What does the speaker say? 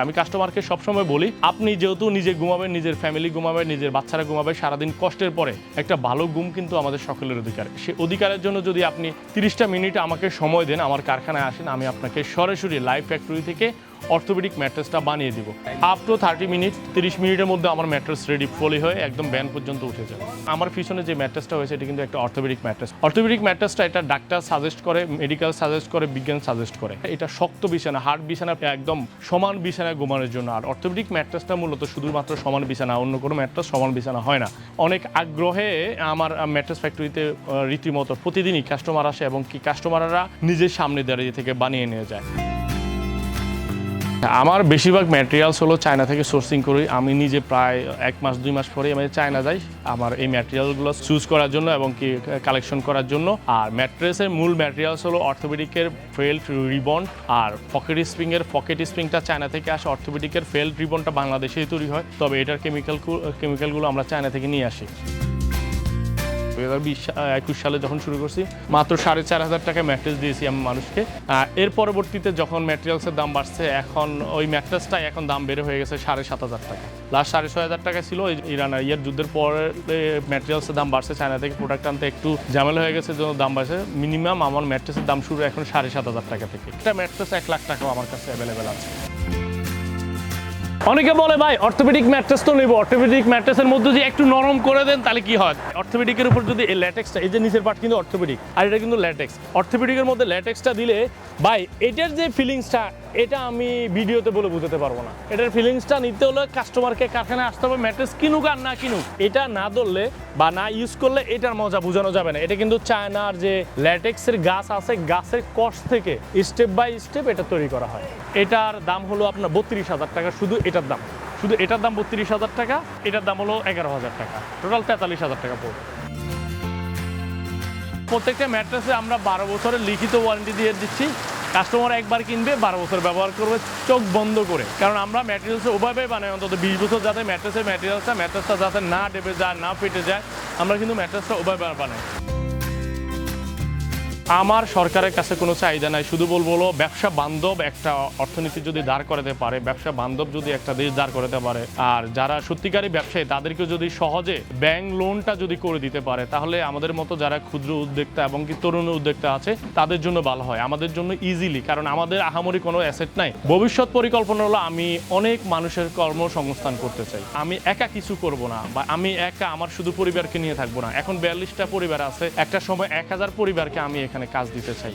আমি কাস্টমারকে সবসময় বলি, আপনি যেহেতু নিজে ঘুমাবেন, নিজের ফ্যামিলি ঘুমাবে, নিজের বাচ্চারা ঘুমাবে, সারাদিন কষ্টের পরে একটা ভালো ঘুম কিন্তু আমাদের সকলের অধিকার। সে অধিকারের জন্য যদি আপনি 30টা মিনিট আমাকে সময় দেন, আমার কারখানায় আসেন, আমি আপনাকে সরাসরি লাইভ ফ্যাক্টরি থেকে অর্থোপেডিক ম্যাট্রেসটা বানিয়ে দিব। আপ টু 30 মিনিট, 30 মিনিটের মধ্যে আমার ম্যাট্রেস রেডি ফলি হয়ে একদম ব্যান পর্যন্ত উঠে যাবে। আমার পিছনে যে ম্যাট্রেসটা হয়েছে এটা কিন্তু একটা অর্থোপেডিক ম্যাট্রেস। অর্থোপেডিক ম্যাট্রেসটা এটা ডাক্তার সাজেস্ট করে, মেডিকেল সাজেস্ট করে, বিজ্ঞান সাজেস্ট করে। এটা শক্ত বিছানা, হার্ড বিছানা, একদম সমান বিছানায় ঘুমানোর জন্য। আর অর্থোপেডিক ম্যাট্রেসটা মূলত শুধুমাত্র সমান বিছানা, অন্য কোনো ম্যাট্রেস সমান বিছানা হয় না। অনেক আগ্রহে আমার ম্যাট্রেস ফ্যাক্টরিতে রীতিমতো প্রতিদিনই কাস্টমার আসে এবং কি কাস্টমাররা নিজের সামনে দাঁড়িয়ে থেকে বানিয়ে নিয়ে যায়। আমার বেশিরভাগ ম্যাটেরিয়ালস হলো চায়না থেকে সোর্সিং করি। আমি নিজে প্রায় 1 মাস 2 মাস পরে আমি চায়না যাই আমার এই ম্যাটেরিয়ালগুলো চুজ করার জন্য এবং কি কালেকশন করার জন্য। আর ম্যাট্রেসের মূল ম্যাটেরিয়ালস হলো অর্থোপেডিকের ফেল্ট রিবন আর পকেট স্প্রিংটা চায়না থেকে আসে। অর্থোপেডিকের ফেল্ট রিবনটা বাংলাদেশেই তৈরি হয়, তবে এটার কেমিক্যালগুলো আমরা চায়না থেকে নিয়ে আসি। 2021 সালে যখন শুরু করছি মাত্র 4,500 টাকায় ম্যাট্রেস দিয়েছি আমি মানুষকে। এর পরবর্তীতে যখন ম্যাটেরিয়ালসের দাম বাড়ছে, এখন ওই ম্যাট্রেসটা এখন দাম বেড়ে হয়ে গেছে 7,500 টাকা। লাস্ট 6,500 টাকা ছিল। ইরান ইয়ার যুদ্ধের পরে ম্যাটেরিয়ালসের দাম বাড়ছে, চায়না থেকে প্রোডাক্ট আনতে একটু ঝামেলা হয়ে গেছে, জন্য দাম বাড়ছে। মিনিমাম আমার ম্যাট্রেসের দাম শুরু এখন 7,500 টাকা থেকে। একটা ম্যাট্রেস 1 লাখ টাকাও আমার কাছে অ্যাভেলেবেল আছে। অনেকে বলে ভাই অর্থোপেডিক ম্যাট্রেস তো নেব, অর্থোপেডিক ম্যাট্রেসের মধ্যে যদি একটু নরম করে দেন তাহলে কি হয়? অর্থোপেডিকের উপর যদি এই ল্যাটেক্সটা, এই যে নিচের পার্ট কিন্তু অর্থোপেডিক আর এটা কিন্তু ল্যাটেক্স। অর্থোপেডিকের মধ্যে ল্যাটেক্সটা দিলে ভাই এটার যে ফিলিংসটা, এটা আমি ভিডিওতে বলে বোঝাতে পারবো না। এটার ফিলিংসটা নিতে হলে কাস্টমারকে কারখানায় আসতে হবে। ম্যাট্রেস কিনুক আর না কিনুক, এটা না ধরলে বা না ইউজ করলে এটার মজা বোঝানো যাবে না। এটা কিন্তু চায়নার যে ল্যাটেক্সের গাছ আছে, গাছের কষ থেকে স্টেপ বাই স্টেপ এটা তৈরি করা হয়। এটার দাম হলো আপনার 32,000 টাকা। শুধু এটার দাম 32,000 টাকা। এটার দাম হলো 11,000 টাকা। টোটাল 43,000 টাকা পড়বে। প্রত্যেকটা ম্যাট্রেসে আমরা 12 বছরের লিখিত ওয়ারেন্টি দিয়ে দিচ্ছি। কাস্টমার একবার কিনবে, 12 বছর ব্যবহার করবে চোখ বন্ধ করে। কারণ আমরা ম্যাটেরিয়ালসে ওভাবে বানাই অন্তত 20 বছর, যাতে ম্যাট্রেসটা যাতে না ডেবে যায়, না ফেটে যায়, আমরা কিন্তু ম্যাট্রেসটা ওভাবে বানাই। আমার সরকারের কাছে কোনো চাহিদা নাই, শুধু বলবো ব্যবসা বান্ধব একটা অর্থনীতি যদি দাঁড় করাতে পারে, ব্যবসা বান্ধব যদি একটা দেশ দাঁড় করাতে পারে, আর যারা সত্যিকারী ব্যবসায়ী তাদেরকে যদি সহজে ব্যাংক লোনটা যদি করে দিতে পারে, তাহলে আমাদের মতো যারা ক্ষুদ্র উদ্যোক্তা এবং কি তরুণ উদ্যোক্তা আছে তাদের জন্য ভালো হয়, আমাদের জন্য ইজিলি। কারণ আমাদের আহামরি কোনো অ্যাসেট নাই। ভবিষ্যৎ পরিকল্পনা হলো আমি অনেক মানুষের কর্মসংস্থান করতে চাই। আমি একা কিছু করব না, বা আমি একা আমার শুধু পরিবারকে নিয়ে থাকবো না। এখন 42টা পরিবার আছে, একটা সময় 1000 পরিবারকে আমি এখানে কাজ দিতে চাই।